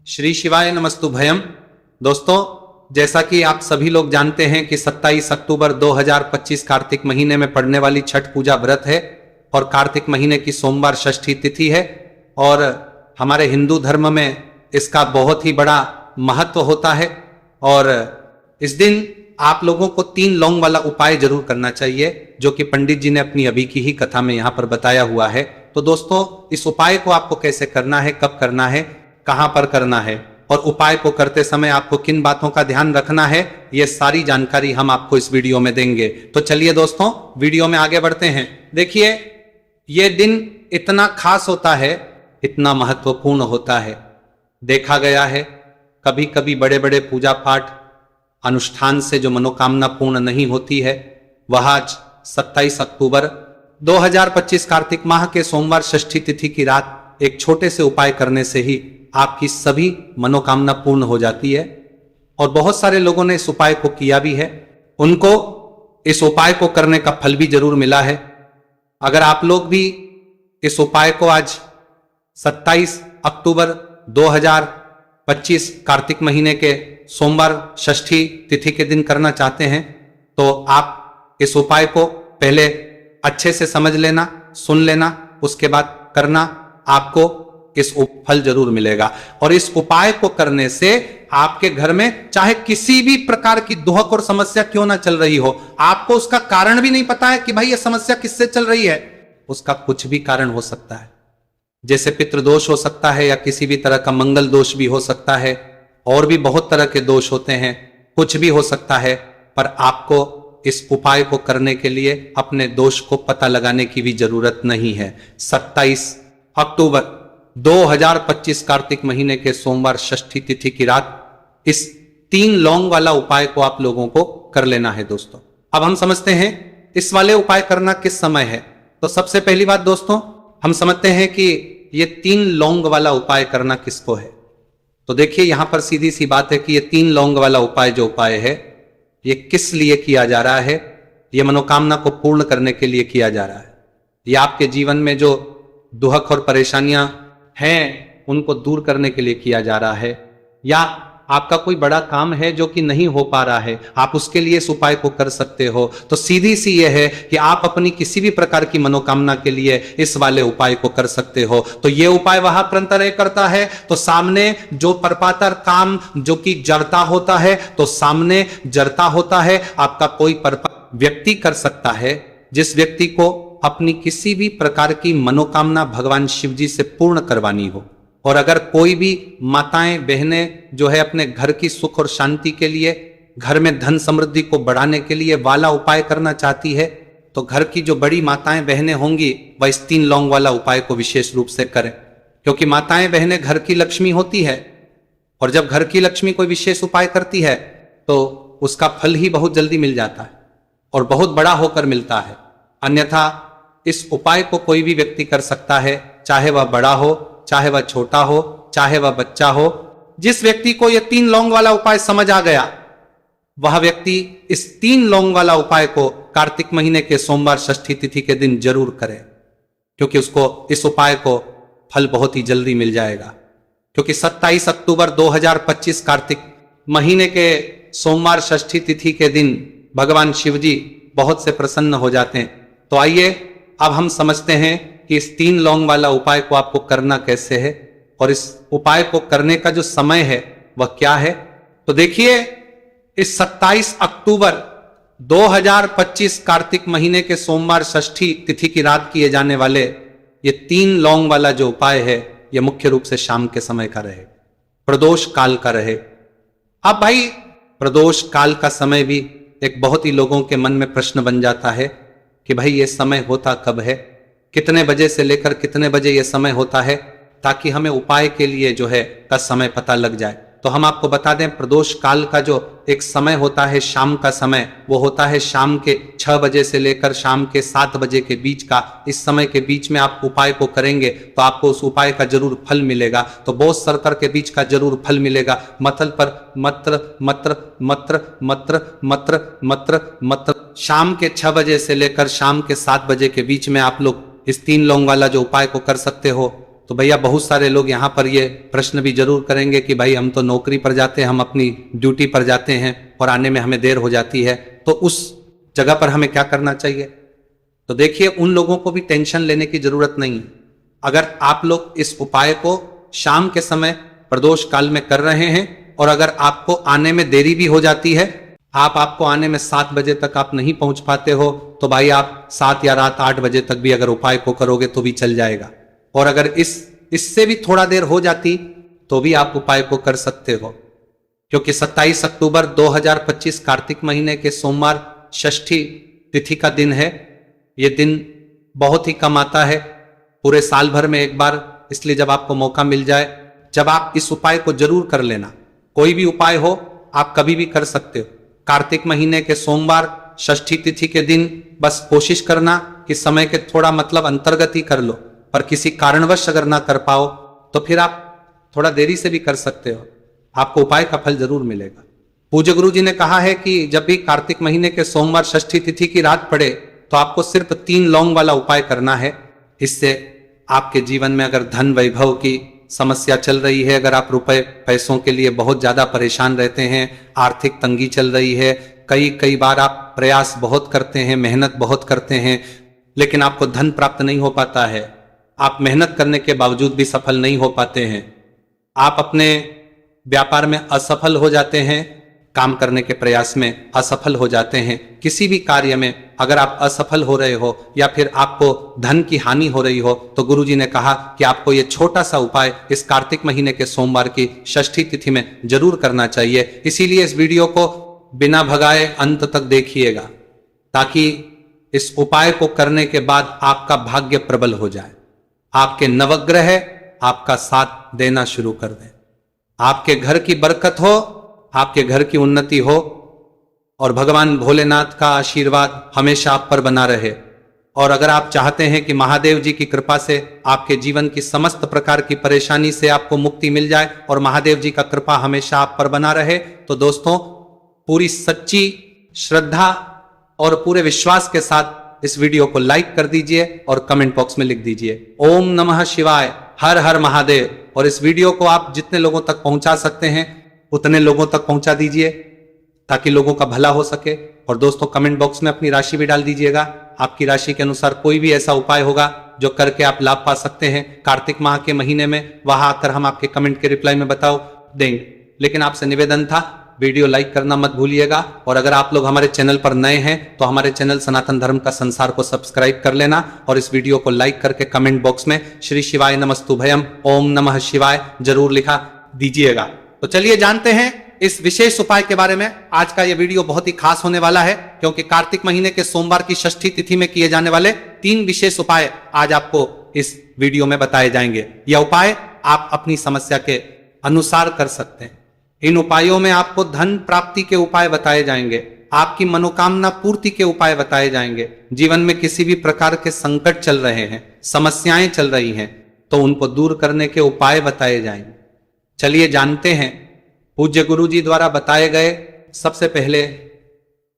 श्री शिवाय नमस्तुभयम। दोस्तों, जैसा कि आप सभी लोग जानते हैं कि 27 अक्टूबर 2025 कार्तिक महीने में पड़ने वाली छठ पूजा व्रत है और कार्तिक महीने की सोमवार षष्ठी तिथि है और हमारे हिंदू धर्म में इसका बहुत ही बड़ा महत्व होता है। और इस दिन आप लोगों को 3 लौंग वाला उपाय जरूर करना चाहिए, जो कि पंडित जी ने अपनी अभी की ही कथा में यहां पर बताया हुआ है। तो दोस्तों, इस उपाय को आपको कैसे करना है, कब करना है, कहां पर करना है और उपाय को करते समय आपको किन बातों का ध्यान रखना है, यह सारी जानकारी हम आपको इस वीडियो में देंगे। तो चलिए दोस्तों, वीडियो में आगे बढ़ते हैं। देखिए, यह दिन इतना खास होता है, इतना महत्वपूर्ण होता है। देखा गया है कभी कभी बड़े बड़े पूजा पाठ अनुष्ठान से जो मनोकामना पूर्ण नहीं होती है, वह आज 27 अक्टूबर 2025 कार्तिक माह के सोमवार षष्ठी तिथि की रात एक छोटे से उपाय करने से ही आपकी सभी मनोकामना पूर्ण हो जाती है। और बहुत सारे लोगों ने इस उपाय को किया भी है, उनको इस उपाय को करने का फल भी जरूर मिला है। अगर आप लोग भी इस उपाय को आज 27 अक्टूबर 2025 कार्तिक महीने के सोमवार षष्ठी तिथि के दिन करना चाहते हैं, तो आप इस उपाय को पहले अच्छे से समझ लेना, सुन लेना, उसके बाद करना, आपको इस फल जरूर मिलेगा। और इस उपाय को करने से आपके घर में चाहे किसी भी प्रकार की दुहक और समस्या क्यों ना चल रही हो, आपको उसका कारण भी नहीं पता है कि भाई ये समस्या किससे चल रही है, उसका कुछ भी कारण हो सकता है। जैसे पितृदोष हो सकता है या किसी भी तरह का मंगल दोष भी हो सकता है, और भी बहुत तरह के दोष होते हैं, कुछ भी हो सकता है। पर आपको इस उपाय को करने के लिए अपने दोष को पता लगाने की भी जरूरत नहीं है। 27 अक्टूबर 2025 कार्तिक महीने के सोमवार षष्ठी तिथि की रात इस 3 लौंग वाला उपाय को आप लोगों को कर लेना है। दोस्तों, अब हम समझते हैं इस वाले उपाय करना किस समय है। तो सबसे पहली बात दोस्तों, हम समझते हैं कि ये 3 लौंग वाला उपाय करना किसको है। तो देखिए, यहां पर सीधी सी बात है कि ये 3 लौंग वाला उपाय जो उपाय है, ये किस लिए किया जा रहा है। ये मनोकामना को पूर्ण करने के लिए किया जा रहा है। ये आपके जीवन में जो दुहक और परेशानियां हैं उनको दूर करने के लिए किया जा रहा है, या आपका कोई बड़ा काम है जो कि नहीं हो पा रहा है, आप उसके लिए इस उपाय को कर सकते हो। तो सीधी सी यह है कि आप अपनी किसी भी प्रकार की मनोकामना के लिए इस वाले उपाय को कर सकते हो। तो यह उपाय वहां पर अंतर करता है, तो सामने जो परपातर काम जो कि जड़ता होता है, तो सामने जड़ता होता है आपका कोई व्यक्ति कर सकता है, जिस व्यक्ति को अपनी किसी भी प्रकार की मनोकामना भगवान शिव जी से पूर्ण करवानी हो। और अगर कोई भी माताएं बहनें जो है अपने घर की सुख और शांति के लिए, घर में धन समृद्धि को बढ़ाने के लिए वाला उपाय करना चाहती है, तो घर की जो बड़ी माताएं बहनें होंगी वह इस 3 लौंग वाला उपाय को विशेष रूप से करें, क्योंकि माताएं बहनें घर की लक्ष्मी होती है। और जब घर की लक्ष्मी कोई विशेष उपाय करती है तो उसका फल ही बहुत जल्दी मिल जाता है और बहुत बड़ा होकर मिलता है। अन्यथा इस उपाय को कोई भी व्यक्ति कर सकता है, चाहे वह बड़ा हो, चाहे वह छोटा हो, चाहे वह बच्चा हो। जिस व्यक्ति को यह 3 लौंग वाला उपाय समझ आ गया, वह व्यक्ति इस 3 लौंग वाला उपाय को कार्तिक महीने के सोमवार षष्ठी तिथि के दिन जरूर करे, क्योंकि उसको इस उपाय को फल बहुत ही जल्दी मिल जाएगा। क्योंकि 27 अक्टूबर 2025 कार्तिक महीने के सोमवार षष्ठी तिथि के दिन भगवान शिव जी बहुत से प्रसन्न हो जाते हैं। तो आइए अब हम समझते हैं कि इस 3 लौंग वाला उपाय को आपको करना कैसे है और इस उपाय को करने का जो समय है वह क्या है। तो देखिए, इस 27 अक्टूबर 2025 कार्तिक महीने के सोमवार षष्ठी तिथि की रात किए जाने वाले ये 3 लौंग वाला जो उपाय है, यह मुख्य रूप से शाम के समय का रहे, प्रदोष काल का रहे। अब भाई, प्रदोष काल का समय भी एक बहुत ही लोगों के मन में प्रश्न बन जाता है कि भाई ये समय होता कब है, कितने बजे से लेकर कितने बजे ये समय होता है, ताकि हमें उपाय के लिए जो है का समय पता लग जाए। तो हम आपको बता दें, प्रदोष काल का जो एक समय होता है, शाम का समय, वो होता है शाम के 6 बजे से लेकर शाम के 7 बजे के बीच का। इस समय के बीच में आप उपाय को करेंगे तो आपको उस उपाय का जरूर फल मिलेगा। तो बहुत सरकर के बीच का जरूर फल मिलेगा। मतल पर मत्र मत्र मत्र मत्र मत्र मत्र मत्र शाम के 6 बजे से लेकर शाम के 7 बजे के बीच में आप लोग इस 3 लौंग वाला जो उपाय को कर सकते हो। तो भैया बहुत सारे लोग यहाँ पर ये प्रश्न भी जरूर करेंगे कि भाई हम तो नौकरी पर जाते हैं, हम अपनी ड्यूटी पर जाते हैं और आने में हमें देर हो जाती है, तो उस जगह पर हमें क्या करना चाहिए। तो देखिए, उन लोगों को भी टेंशन लेने की जरूरत नहीं है। अगर आप लोग इस उपाय को शाम के समय प्रदोष काल में कर रहे हैं और अगर आपको आने में देरी भी हो जाती है, आपको आने में 7 बजे तक आप नहीं पहुंच पाते हो, तो भाई आप 7 या रात 8 बजे तक भी अगर उपाय को करोगे तो भी चल जाएगा। और अगर इससे भी थोड़ा देर हो जाती तो भी आप उपाय को कर सकते हो, क्योंकि 27 अक्टूबर 2025 कार्तिक महीने के सोमवार षष्ठी तिथि का दिन है। ये दिन बहुत ही कम आता है, पूरे साल भर में एक बार, इसलिए जब आपको मौका मिल जाए, जब आप इस उपाय को जरूर कर लेना। कोई भी उपाय हो आप कभी भी कर सकते हो। कार्तिक महीने के सोमवार षष्ठी तिथि के दिन बस कोशिश करना कि समय के थोड़ा मतलब अंतर्गत ही कर लो, पर किसी कारणवश अगर ना कर पाओ तो फिर आप थोड़ा देरी से भी कर सकते हो, आपको उपाय का फल जरूर मिलेगा। पूज्य गुरु जी ने कहा है कि जब भी कार्तिक महीने के सोमवार षष्ठी तिथि की रात पड़े तो आपको सिर्फ 3 लौंग वाला उपाय करना है। इससे आपके जीवन में अगर धन वैभव की समस्या चल रही है, अगर आप रुपए पैसों के लिए बहुत ज्यादा परेशान रहते हैं, आर्थिक तंगी चल रही है, कई बार आप प्रयास बहुत करते हैं, मेहनत बहुत करते हैं, लेकिन आपको धन प्राप्त नहीं हो पाता है, आप मेहनत करने के बावजूद भी सफल नहीं हो पाते हैं, आप अपने व्यापार में असफल हो जाते हैं, काम करने के प्रयास में असफल हो जाते हैं, किसी भी कार्य में अगर आप असफल हो रहे हो या फिर आपको धन की हानि हो रही हो, तो गुरुजी ने कहा कि आपको ये छोटा सा उपाय इस कार्तिक महीने के सोमवार की षष्ठी तिथि में जरूर करना चाहिए। इसीलिए इस वीडियो को बिना भगाए अंत तक देखिएगा, ताकि इस उपाय को करने के बाद आपका भाग्य प्रबल हो जाए, आपके नवग्रह आपका साथ देना शुरू कर दें, आपके घर की बरकत हो, आपके घर की उन्नति हो और भगवान भोलेनाथ का आशीर्वाद हमेशा आप पर बना रहे। और अगर आप चाहते हैं कि महादेव जी की कृपा से आपके जीवन की समस्त प्रकार की परेशानी से आपको मुक्ति मिल जाए और महादेव जी का कृपा हमेशा आप पर बना रहे, तो दोस्तों पूरी सच्ची श्रद्धा और पूरे विश्वास के साथ इस वीडियो को लाइक कर दीजिए और कमेंट बॉक्स में लिख दीजिए ओम नमः शिवाय, हर हर महादेव। और इस वीडियो को आप जितने लोगों तक पहुंचा सकते हैं उतने लोगों तक पहुंचा दीजिए, ताकि लोगों का भला हो सके। और दोस्तों कमेंट बॉक्स में अपनी राशि भी डाल दीजिएगा, आपकी राशि के अनुसार कोई भी ऐसा उपाय होगा जो करके आप लाभ पा सकते हैं कार्तिक माह के महीने में, वहां आकर हम आपके कमेंट के रिप्लाई में बताओ देंगे। लेकिन आपसे निवेदन था, वीडियो लाइक करना मत भूलिएगा। और अगर आप लोग हमारे चैनल पर नए हैं तो हमारे चैनल सनातन धर्म का संसार को सब्सक्राइब कर लेना और इस वीडियो को लाइक करके कमेंट बॉक्स में श्री शिवाय नमस्तुभयम ओम नमः शिवाय जरूर लिखा दीजिएगा। तो चलिए जानते हैं इस विशेष उपाय के बारे में। आज का यह वीडियो बहुत ही खास होने वाला है, क्योंकि कार्तिक महीने के सोमवार की षष्ठी तिथि में किए जाने वाले 3 विशेष उपाय आज आपको इस वीडियो में बताए जाएंगे। यह उपाय आप अपनी समस्या के अनुसार कर सकते हैं। इन उपायों में आपको धन प्राप्ति के उपाय बताए जाएंगे, आपकी मनोकामना पूर्ति के उपाय बताए जाएंगे। जीवन में किसी भी प्रकार के संकट चल रहे हैं, समस्याएं चल रही हैं, तो उनको दूर करने के उपाय बताए जाएंगे। चलिए जानते हैं पूज्य गुरु जी द्वारा बताए गए सबसे पहले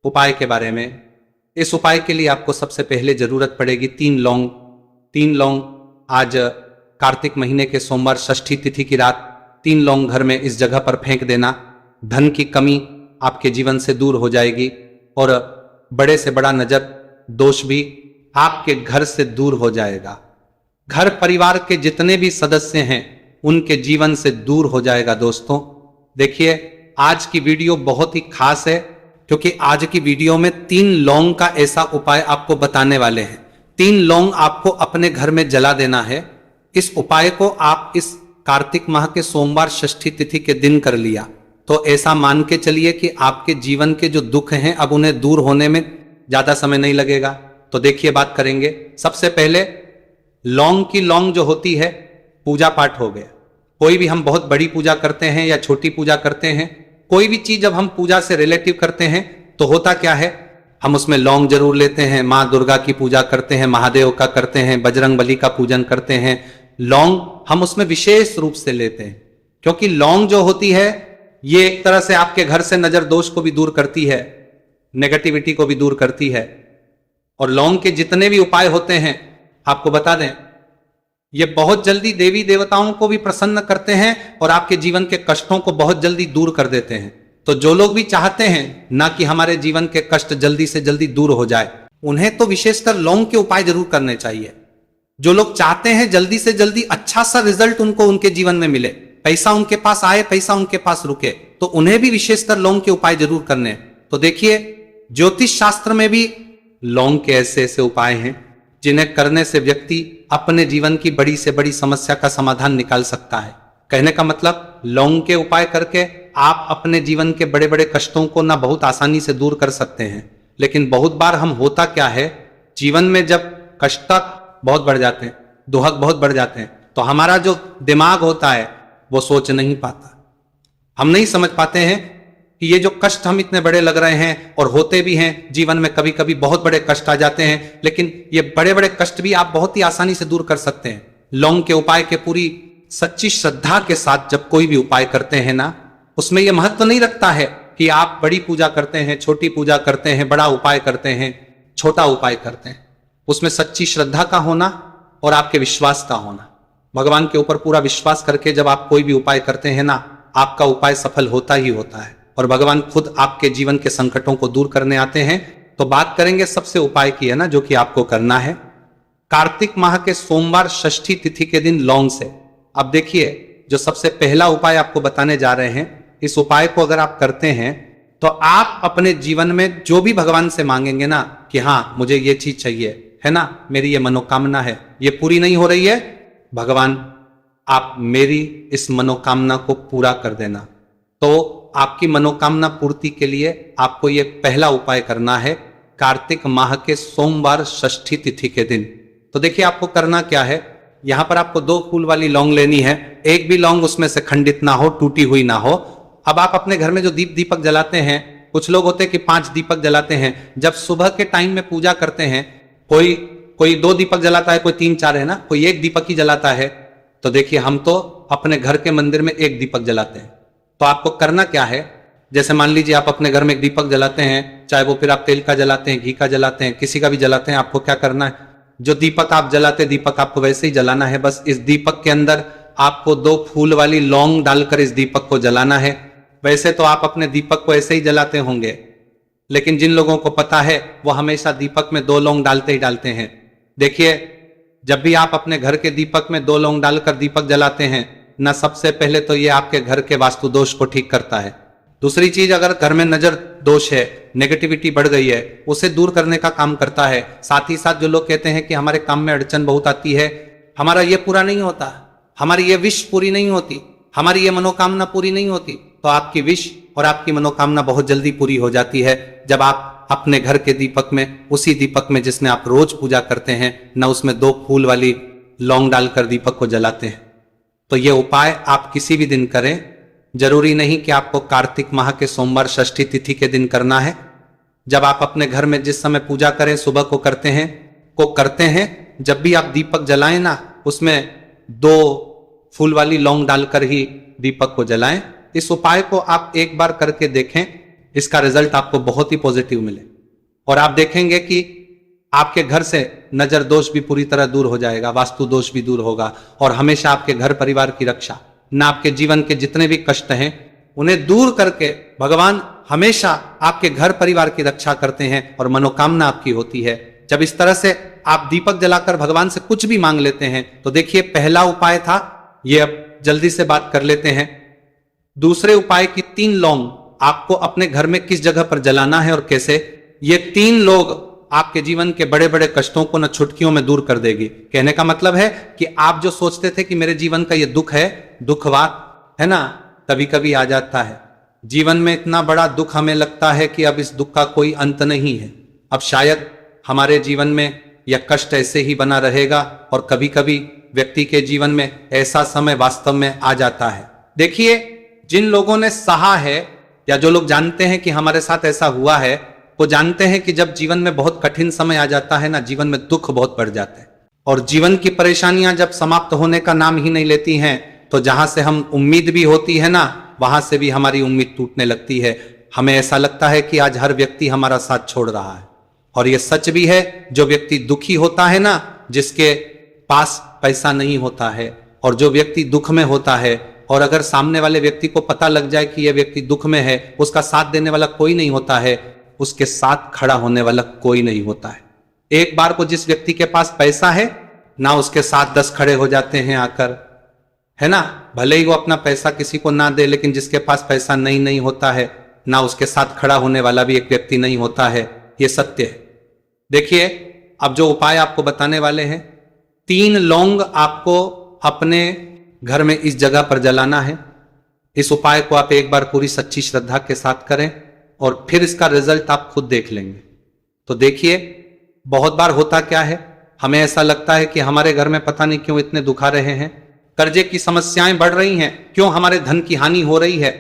उपाय के बारे में। इस उपाय के लिए आपको सबसे पहले जरूरत पड़ेगी 3 लौंग। 3 लौंग आज कार्तिक महीने के सोमवार षष्ठी तिथि की रात 3 लौंग घर में इस जगह पर फेंक देना। धन की कमी आपके जीवन से दूर हो जाएगी और बड़े से बड़ा नजर दोष भी आपके घर से दूर हो जाएगा। घर परिवार के जितने भी सदस्य हैं उनके जीवन से दूर हो जाएगा। दोस्तों देखिए, आज की वीडियो बहुत ही खास है, क्योंकि आज की वीडियो में 3 लौंग का ऐसा उपाय आपको बताने वाले हैं। 3 लौंग आपको अपने घर में जला देना है। इस उपाय को आप इस कार्तिक माह के सोमवार षष्ठी तिथि के दिन कर लिया तो ऐसा मान के चलिए कि आपके जीवन के जो दुख हैं अब उन्हें दूर होने में ज्यादा समय नहीं लगेगा। तो देखिए बात करेंगे। सबसे पहले लौंग की लौंग जो होती है, पूजा पाठ हो गया। कोई भी हम बहुत बड़ी पूजा करते हैं या छोटी पूजा करते हैं, कोई भी चीज जब हम पूजा से रिलेटिव करते हैं तो होता क्या है, हम उसमें लौंग जरूर लेते हैं। माँ दुर्गा की पूजा करते हैं, महादेव का करते हैं, बजरंग बली का पूजन करते हैं, लौंग हम उसमें विशेष रूप से लेते हैं, क्योंकि लौंग जो होती है ये एक तरह से आपके घर से नजर दोष को भी दूर करती है, नेगेटिविटी को भी दूर करती है। और लौंग के जितने भी उपाय होते हैं आपको बता दें, ये बहुत जल्दी देवी देवताओं को भी प्रसन्न करते हैं और आपके जीवन के कष्टों को बहुत जल्दी दूर कर देते हैं। तो जो लोग भी चाहते हैं ना कि हमारे जीवन के कष्ट जल्दी से जल्दी दूर हो जाए, उन्हें तो विशेषकर लौंग के उपाय जरूर करने चाहिए। जो लोग चाहते हैं जल्दी से जल्दी अच्छा सा रिजल्ट उनको उनके जीवन में मिले, पैसा उनके पास आए, पैसा उनके पास रुके, तो उन्हें भी विशेषकर लौंग के उपाय जरूर करने हैं। तो देखिए, ज्योतिष शास्त्र में भी लौंग के ऐसे ऐसे उपाय हैं जिन्हें करने से व्यक्ति अपने जीवन की बड़ी से बड़ी समस्या का समाधान निकाल सकता है। कहने का मतलब, लौंग के उपाय करके आप अपने जीवन के बड़े बड़े कष्टों को ना बहुत आसानी से दूर कर सकते हैं। लेकिन बहुत बार हम होता क्या है, जीवन में जब कष्ट बहुत बढ़ जाते हैं, दुहक बहुत बढ़ जाते हैं, तो हमारा जो दिमाग होता है वो सोच नहीं पाता। हम नहीं समझ पाते हैं कि ये जो कष्ट हम इतने बड़े लग रहे हैं और होते भी हैं जीवन में, कभी कभी बहुत बड़े कष्ट आ जाते हैं, लेकिन ये बड़े बड़े कष्ट भी आप बहुत ही आसानी से दूर कर सकते हैं। लौंग के उपाय के पूरी सच्ची श्रद्धा के साथ जब कोई भी उपाय करते हैं ना, उसमें यह महत्व नहीं रखता है कि आप बड़ी पूजा करते हैं, छोटी पूजा करते हैं, बड़ा उपाय करते हैं, छोटा उपाय करते हैं। उसमें सच्ची श्रद्धा का होना और आपके विश्वास का होना, भगवान के ऊपर पूरा विश्वास करके जब आप कोई भी उपाय करते हैं ना, आपका उपाय सफल होता ही होता है और भगवान खुद आपके जीवन के संकटों को दूर करने आते हैं। तो बात करेंगे सबसे उपाय की, है ना, जो कि आपको करना है कार्तिक माह के सोमवार षष्ठी तिथि के दिन लौंग से। अब देखिए, जो सबसे पहला उपाय आपको बताने जा रहे हैं, इस उपाय को अगर आप करते हैं तो आप अपने जीवन में जो भी भगवान से मांगेंगे ना कि हाँ मुझे ये चीज चाहिए, है ना, मेरी ये मनोकामना है, ये पूरी नहीं हो रही है, भगवान आप मेरी इस मनोकामना को पूरा कर देना। तो आपकी मनोकामना पूर्ति के लिए आपको ये पहला उपाय करना है कार्तिक माह के सोमवार षष्ठी तिथि के दिन। तो देखिए, आपको करना क्या है, यहां पर आपको 2 फूल वाली लौंग लेनी है, एक भी लौंग उसमें से खंडित ना हो, टूटी हुई ना हो। अब आप अपने घर में जो दीपक जलाते हैं, कुछ लोग होते हैं कि 5 दीपक जलाते हैं। जब सुबह के टाइम में पूजा करते हैं, कोई 2 दीपक जलाता है, कोई 3-4 है ना, कोई 1 दीपक ही जलाता है। तो देखिए, हम तो अपने घर के मंदिर में 1 दीपक जलाते हैं। तो आपको करना क्या है, जैसे मान लीजिए आप अपने घर में 1 दीपक जलाते हैं, चाहे वो फिर आप तेल का जलाते हैं, घी का जलाते हैं, किसी का भी जलाते हैं, आपको क्या करना है, जो दीपक आप जलाते, दीपक आपको वैसे ही जलाना है। बस इस दीपक के अंदर आपको 2 फूल वाली लौंग डालकर इस दीपक को जलाना है। वैसे तो आप अपने दीपक को ऐसे ही जलाते होंगे, लेकिन जिन लोगों को पता है वो हमेशा दीपक में 2 लौंग डालते ही डालते हैं। देखिए, जब भी आप अपने घर के दीपक में 2 लौंग डालकर दीपक जलाते हैं ना, सबसे पहले तो ये आपके घर के वास्तु दोष को ठीक करता है। दूसरी चीज, अगर घर में नजर दोष है, नेगेटिविटी बढ़ गई है, उसे दूर करने का काम करता है। साथ ही साथ जो लोग कहते हैं कि हमारे काम में अड़चन बहुत आती है, हमारा ये पूरा नहीं होता, हमारी ये विश पूरी नहीं होती, हमारी ये मनोकामना पूरी नहीं होती, तो आपकी विश और आपकी मनोकामना बहुत जल्दी पूरी हो जाती है जब आप अपने घर के दीपक में, उसी दीपक में जिसने आप रोज पूजा करते हैं ना, उसमें 2 फूल वाली लौंग डालकर दीपक को जलाते हैं। तो ये उपाय आप किसी भी दिन करें, जरूरी नहीं कि आपको कार्तिक माह के सोमवार षष्ठी तिथि के दिन करना है। जब आप अपने घर में जिस समय पूजा करें, सुबह को करते हैं, जब भी आप दीपक जलाएं ना, उसमें 2 फूल वाली लौंग डालकर ही दीपक को जलाएं। इस उपाय को आप एक बार करके देखें, इसका रिजल्ट आपको बहुत ही पॉजिटिव मिले और आप देखेंगे कि आपके घर से नजर दोष भी पूरी तरह दूर हो जाएगा, वास्तु दोष भी दूर होगा और हमेशा आपके घर परिवार की रक्षा, ना आपके जीवन के जितने भी कष्ट हैं उन्हें दूर करके भगवान हमेशा आपके घर परिवार की रक्षा करते हैं और मनोकामना आपकी होती है। जब इस तरह से आप दीपक जलाकर भगवान से कुछ भी मांग लेते हैं, तो देखिए, पहला उपाय था ये। अब जल्दी से बात कर लेते हैं दूसरे उपाय की। 3 लौंग आपको अपने घर में किस जगह पर जलाना है और कैसे। ये 3 लोग आपके जीवन के बड़े बड़े कष्टों को न छुटकियों में दूर कर देगी। कहने का मतलब है कि आप जो सोचते थे कि मेरे जीवन का ये दुख है, दुखवात है ना, कभी कभी आ जाता है जीवन में, इतना बड़ा दुख हमें लगता है कि अब इस दुख का कोई अंत नहीं है, अब शायद हमारे जीवन में यह कष्ट ऐसे ही बना रहेगा। और कभी कभी व्यक्ति के जीवन में ऐसा समय वास्तव में आ जाता है। देखिए, जिन लोगों ने सहा है या जो लोग जानते हैं कि हमारे साथ ऐसा हुआ है, वो जानते हैं कि जब जीवन में बहुत कठिन समय आ जाता है ना, जीवन में दुख बहुत बढ़ जाते हैं और जीवन की परेशानियां जब समाप्त होने का नाम ही नहीं लेती हैं, तो जहां से हम उम्मीद भी होती है ना, वहां से भी हमारी उम्मीद टूटने लगती है। हमें ऐसा लगता है कि आज हर व्यक्ति हमारा साथ छोड़ रहा है और यह सच भी है। जो व्यक्ति दुखी होता है ना, जिसके पास पैसा नहीं होता है, और जो व्यक्ति दुख में होता है और अगर सामने वाले व्यक्ति को पता लग जाए कि यह व्यक्ति दुख में है, उसका साथ देने वाला कोई नहीं होता है, उसके साथ खड़ा होने वाला कोई नहीं होता है। एक बार को जिस व्यक्ति के पास पैसा है ना, उसके साथ 10 खड़े हो जाते हैं आकर, है ना, भले ही वो अपना पैसा किसी को ना दे, लेकिन जिसके पास पैसा नहीं होता है ना, उसके साथ खड़ा होने वाला भी एक व्यक्ति नहीं होता है। ये सत्य है। देखिए, अब जो उपाय आपको बताने वाले हैं, 3 लौंग आपको अपने घर में इस जगह पर जलाना है। इस उपाय को आप एक बार पूरी सच्ची श्रद्धा के साथ करें और फिर इसका रिजल्ट आप खुद देख लेंगे। तो देखिए, बहुत बार होता क्या है, हमें ऐसा लगता है कि हमारे घर में पता नहीं क्यों इतने दुख आ रहे हैं, कर्जे की समस्याएं बढ़ रही हैं, क्यों हमारे धन की हानि हो रही है।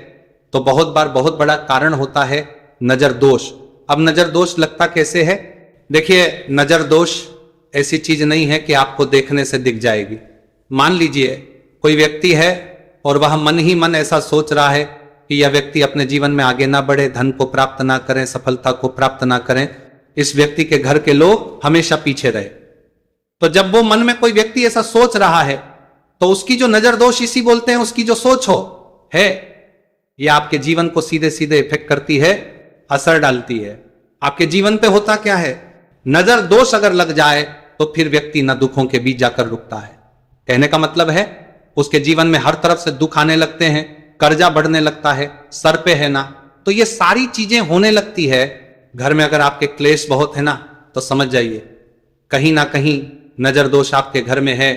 तो बहुत बार बहुत बड़ा कारण होता है नजर दोष। अब नजर दोष लगता कैसे है? देखिए, नजर दोष ऐसी चीज नहीं है कि आपको देखने से दिख जाएगी। मान लीजिए कोई व्यक्ति है और वह मन ही मन ऐसा सोच रहा है कि यह व्यक्ति अपने जीवन में आगे ना बढ़े, धन को प्राप्त ना करें, सफलता को प्राप्त ना करें, इस व्यक्ति के घर के लोग हमेशा पीछे रहे। तो जब वो मन में कोई व्यक्ति ऐसा सोच रहा है तो उसकी जो नजर दोष इसी बोलते हैं, उसकी जो सोच हो है, ये आपके जीवन को सीधे सीधे इफेक्ट करती है, असर डालती है। आपके जीवन पे होता क्या है, नजर दोष अगर लग जाए तो फिर व्यक्ति न दुखों के बीच जाकर रुकता है। कहने का मतलब है, उसके जीवन में हर तरफ से दुख आने लगते हैं, कर्जा बढ़ने लगता है, सर पे है ना, तो ये सारी चीजें होने लगती है। घर में अगर आपके क्लेश बहुत है ना, तो समझ जाइए कहीं ना कहीं नजर दोष आपके घर में है।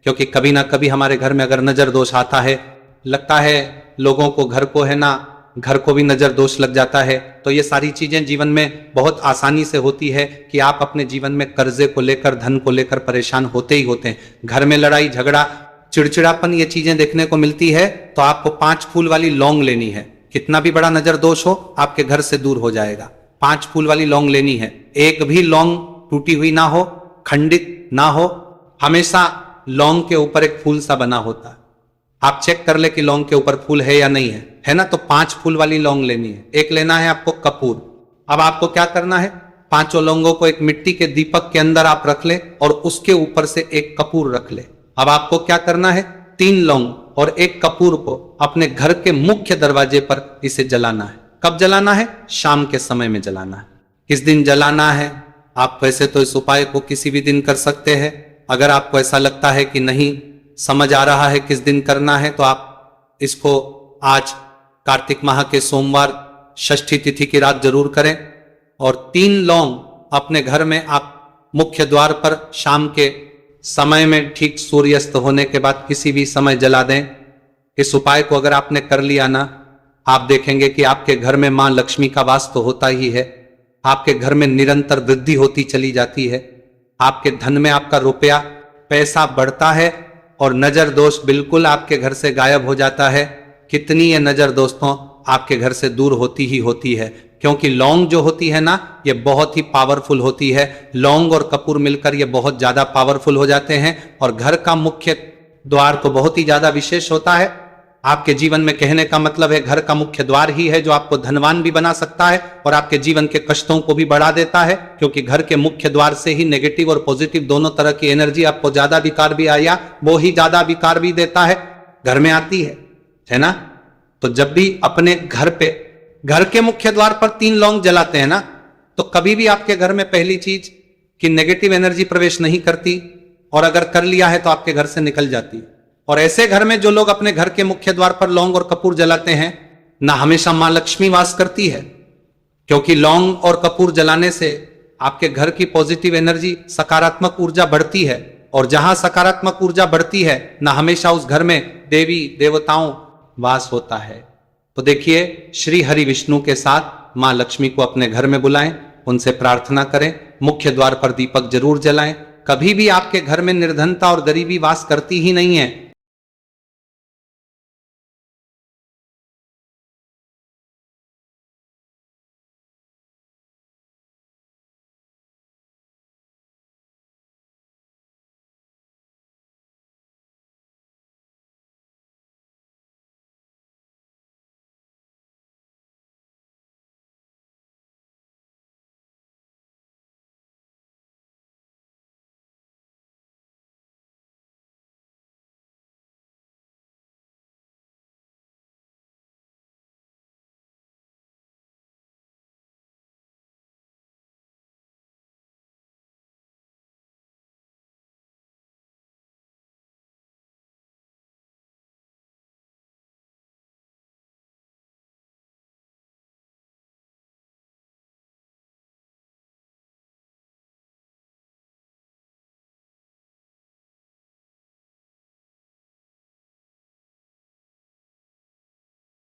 क्योंकि कभी ना कभी हमारे घर में अगर नजर दोष आता है, लगता है लोगों को, घर को है ना, घर को भी नजर दोष लग जाता है। तो ये सारी चीजें जीवन में बहुत आसानी से होती है कि आप अपने जीवन में कर्जे को लेकर, धन को लेकर परेशान होते ही होते हैं। घर में लड़ाई झगड़ा, चिड़चिड़ापन, ये चीजें देखने को मिलती है। तो आपको 5 फूल वाली लौंग लेनी है। कितना भी बड़ा नजर दोष हो, आपके घर से दूर हो जाएगा। 5 फूल वाली लौंग लेनी है। एक भी लौंग टूटी हुई ना हो, खंडित ना हो, हमेशा लौंग के ऊपर एक फूल सा बना होता है। आप चेक कर ले कि लौंग के ऊपर फूल है या नहीं है ना। तो 5 फूल वाली लौंग लेनी है। एक लेना है आपको कपूर। अब आपको क्या करना है, 5 लौंगों को एक मिट्टी के दीपक के अंदर आप रख ले और उसके ऊपर से एक कपूर रख ले। अब आपको क्या करना है, 3 लौंग और एक कपूर को अपने घर के मुख्य दरवाजे पर इसे जलाना है। कब जलाना है? शाम के समय में जलाना है। किस दिन जलाना है? आप वैसे तो इस उपाय को किसी भी दिन कर सकते हैं। अगर आपको ऐसा लगता है कि नहीं समझ आ रहा है किस दिन करना है, तो आप इसको आज कार्तिक माह के सोमवार षष्ठी तिथि की रात जरूर करें। और 3 लौंग अपने घर में आप मुख्य द्वार पर शाम के समय में, ठीक सूर्यास्त होने के बाद किसी भी समय जला दें। इस उपाय को अगर आपने कर लिया ना, आप देखेंगे कि आपके घर में मां लक्ष्मी का वास तो होता ही है। आपके घर में निरंतर वृद्धि होती चली जाती है। आपके धन में आपका रुपया पैसा बढ़ता है और नजर दोष बिल्कुल आपके घर से गायब हो जाता है। कितनी ये नजर दोस्तों आपके घर से दूर होती ही होती है। क्योंकि लौंग जो होती है ना, ये बहुत ही पावरफुल होती है। लौंग और कपूर मिलकर ये बहुत ज्यादा पावरफुल हो जाते हैं और घर का मुख्य द्वार तो बहुत ही ज्यादा विशेष होता है आपके जीवन में। कहने का मतलब है, घर का मुख्य द्वार ही है जो आपको धनवान भी बना सकता है और आपके जीवन के कष्टों को भी बढ़ा देता है। क्योंकि घर के मुख्य द्वार से ही नेगेटिव और पॉजिटिव दोनों तरह की एनर्जी, आपको ज्यादा विकार भी आया वो ही ज्यादा विकार भी देता है, घर में आती है ना। तो जब भी अपने घर पे, घर के मुख्य द्वार पर 3 लौंग जलाते हैं ना, तो कभी भी आपके घर में पहली चीज कि नेगेटिव एनर्जी प्रवेश नहीं करती, और अगर कर लिया है तो आपके घर से निकल जाती। और ऐसे घर में जो लोग अपने घर के मुख्य द्वार पर लौंग और कपूर जलाते हैं ना, हमेशा मां लक्ष्मी वास करती है। क्योंकि लौंग और कपूर जलाने से आपके घर की पॉजिटिव एनर्जी, सकारात्मक ऊर्जा बढ़ती है। और जहां सकारात्मक ऊर्जा बढ़ती है ना, हमेशा उस घर में देवी देवताओं वास होता है। तो देखिए, श्री हरि विष्णु के साथ मां लक्ष्मी को अपने घर में बुलाएं, उनसे प्रार्थना करें, मुख्य द्वार पर दीपक जरूर जलाएं। कभी भी आपके घर में निर्धनता और गरीबी वास करती ही नहीं है।